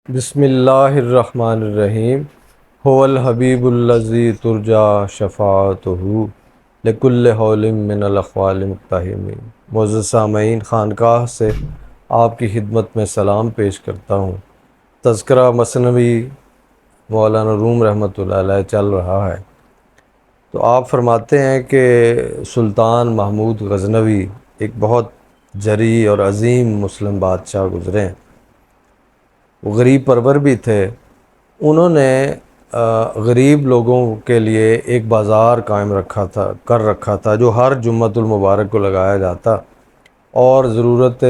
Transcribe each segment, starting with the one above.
بسم اللہ الرحمن الرحیم هو الحبیب الذی ترجا شفاعتہ لکل حول من الاحوال مقتحم۔ معزز سامعین، خانقاہ سے آپ کی خدمت میں سلام پیش کرتا ہوں۔ تذکرہ مثنوی مولانا روم رحمۃ اللہ علیہ چل رہا ہے، تو آپ فرماتے ہیں کہ سلطان محمود غزنوی ایک بہت جری اور عظیم مسلم بادشاہ گزرے ہیں۔ وہ غریب پرور بھی تھے۔ انہوں نے غریب لوگوں کے لیے ایک بازار قائم کر رکھا تھا جو ہر جمعۃ المبارک کو لگایا جاتا، اور ضرورت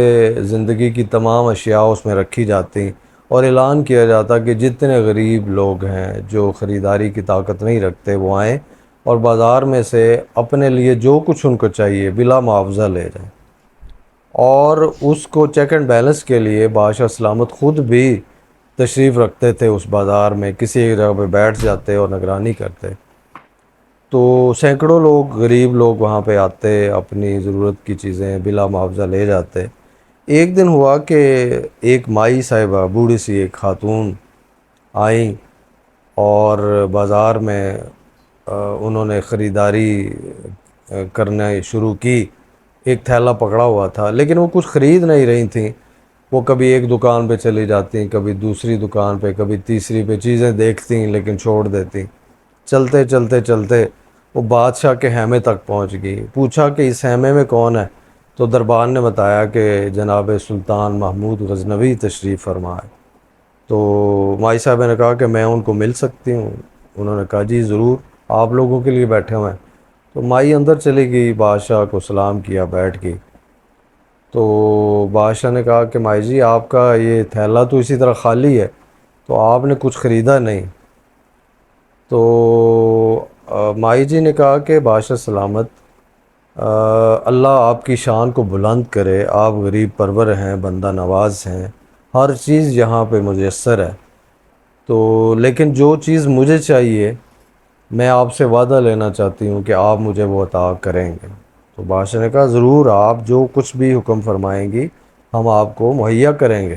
زندگی کی تمام اشیاء اس میں رکھی جاتی، اور اعلان کیا جاتا کہ جتنے غریب لوگ ہیں جو خریداری کی طاقت نہیں رکھتے وہ آئیں اور بازار میں سے اپنے لیے جو کچھ ان کو چاہیے بلا معاوضہ لے جائیں۔ اور اس کو چیک اینڈ بیلنس کے لیے بادشاہ سلامت خود بھی تشریف رکھتے تھے اس بازار میں، کسی ایک جگہ پہ بیٹھ جاتے اور نگرانی کرتے۔ تو سینکڑوں لوگ، غریب لوگ وہاں پہ آتے، اپنی ضرورت کی چیزیں بلا معاوضہ لے جاتے۔ ایک دن ہوا کہ ایک مائی صاحبہ، بوڑھی سی ایک خاتون آئیں اور بازار میں انہوں نے خریداری کرنا شروع کی۔ ایک تھیلا پکڑا ہوا تھا، لیکن وہ کچھ خرید نہیں رہی تھیں۔ وہ کبھی ایک دکان پہ چلی جاتیں، کبھی دوسری دکان پہ، کبھی تیسری پہ، چیزیں دیکھتیں لیکن چھوڑ دیتیں۔ چلتے چلتے چلتے وہ بادشاہ کے خیمے تک پہنچ گئی۔ پوچھا کہ اس خیمے میں کون ہے؟ تو دربان نے بتایا کہ جناب سلطان محمود غزنوی تشریف فرما ہے۔ تو مائی صاحبہ نے کہا کہ میں ان کو مل سکتی ہوں؟ انہوں نے کہا جی ضرور، آپ لوگوں کے لیے بیٹھے ہوئے ہیں۔ تو مائی اندر چلی گئی، بادشاہ کو سلام کیا، بیٹھ گئی۔ تو بادشاہ نے کہا کہ مائی جی، آپ کا یہ تھیلا تو اسی طرح خالی ہے، تو آپ نے کچھ خریدا نہیں۔ تو مائی جی نے کہا کہ بادشاہ سلامت، اللہ آپ کی شان کو بلند کرے، آپ غریب پرور ہیں، بندہ نواز ہیں، ہر چیز یہاں پہ میسر ہے، تو لیکن جو چیز مجھے چاہیے میں آپ سے وعدہ لینا چاہتی ہوں کہ آپ مجھے وہ عطا کریں گے۔ تو بادشاہ نے کہا ضرور، آپ جو کچھ بھی حکم فرمائیں گی ہم آپ کو مہیا کریں گے،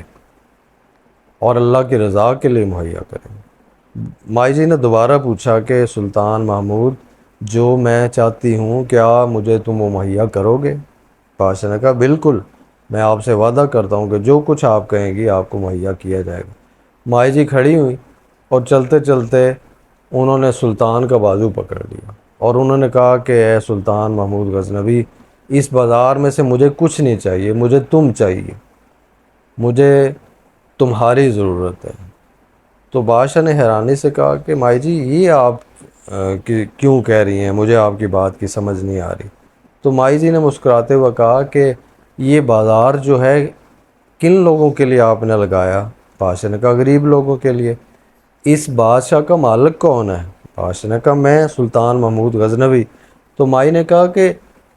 اور اللہ کی رضا کے لیے مہیا کریں گے۔ مائی جی نے دوبارہ پوچھا کہ سلطان محمود، جو میں چاہتی ہوں کیا مجھے تم وہ مہیا کرو گے؟ بادشاہ نے کہا بالکل، میں آپ سے وعدہ کرتا ہوں کہ جو کچھ آپ کہیں گی آپ کو مہیا کیا جائے گا۔ مائی جی کھڑی ہوئی اور چلتے چلتے انہوں نے سلطان کا بازو پکڑ لیا، اور انہوں نے کہا کہ اے سلطان محمود غزنوی، اس بازار میں سے مجھے کچھ نہیں چاہیے، مجھے تم چاہیے، مجھے تمہاری ضرورت ہے۔ تو بادشاہ نے حیرانی سے کہا کہ مائی جی یہ آپ کیوں کہہ رہی ہیں؟ مجھے آپ کی بات کی سمجھ نہیں آ رہی۔ تو مائی جی نے مسکراتے ہوئے کہا کہ یہ بازار جو ہے کن لوگوں کے لیے آپ نے لگایا؟ بادشاہ نے کہا غریب لوگوں کے لیے۔ اس بادشاہ کا مالک کون ہے؟ بادشاہ نے کہا میں سلطان محمود غزنوی۔ تو مائی نے کہا کہ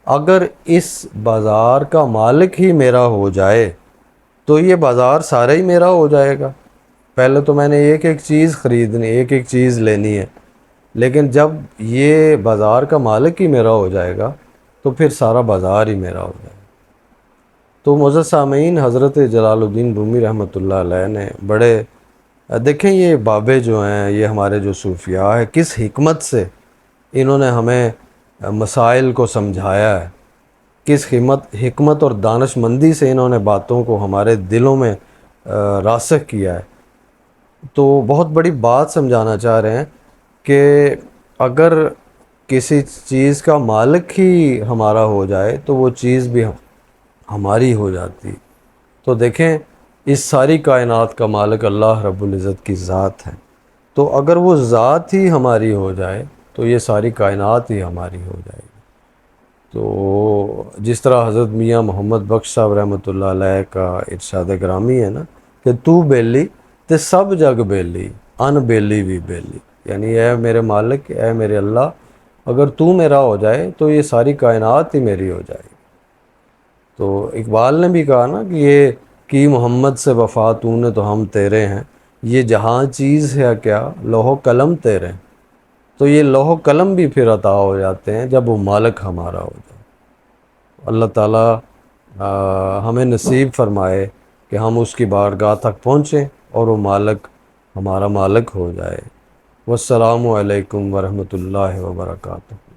اگر اس بازار کا مالک ہی میرا ہو جائے تو یہ بازار سارا ہی میرا ہو جائے گا۔ پہلے تو میں نے ایک ایک چیز خریدنی، ایک ایک چیز لینی ہے، لیکن جب یہ بازار کا مالک ہی میرا ہو جائے گا تو پھر سارا بازار ہی میرا ہو جائے گا۔ تو معزز سامعین، حضرت جلال الدین رومی رحمۃ اللہ علیہ نے بڑے، دیکھیں یہ بابے جو ہیں، یہ ہمارے جو صوفیاء ہیں، کس حکمت سے انہوں نے ہمیں مسائل کو سمجھایا ہے، کس حکمت اور دانش مندی سے انہوں نے باتوں کو ہمارے دلوں میں راسخ کیا ہے۔ تو بہت بڑی بات سمجھانا چاہ رہے ہیں کہ اگر کسی چیز کا مالک ہی ہمارا ہو جائے تو وہ چیز بھی ہماری ہو جاتی۔ تو دیکھیں اس ساری کائنات کا مالک اللہ رب العزت کی ذات ہے، تو اگر وہ ذات ہی ہماری ہو جائے تو یہ ساری کائنات ہی ہماری ہو جائے گی۔ تو جس طرح حضرت میاں محمد بخش صاحب رحمۃ اللہ علیہ کا ارشاد گرامی ہے نا کہ تو بیلی تے سب جگ بیلی، ان بیلی بھی بیلی، یعنی اے میرے مالک، اے میرے اللہ، اگر تو میرا ہو جائے تو یہ ساری کائنات ہی میری ہو جائے گی۔ تو اقبال نے بھی کہا نا کہ یہ کی محمد سے وفا تو نے تو ہم تیرے ہیں، یہ جہاں چیز ہے کیا لوح و قلم تیرے ہیں۔ تو یہ لوح و قلم بھی پھر عطا ہو جاتے ہیں جب وہ مالک ہمارا ہو جائے۔ اللہ تعالیٰ ہمیں نصیب فرمائے کہ ہم اس کی بارگاہ تک پہنچیں اور وہ مالک ہمارا مالک ہو جائے۔ والسلام علیکم ورحمۃ اللہ وبرکاتہ۔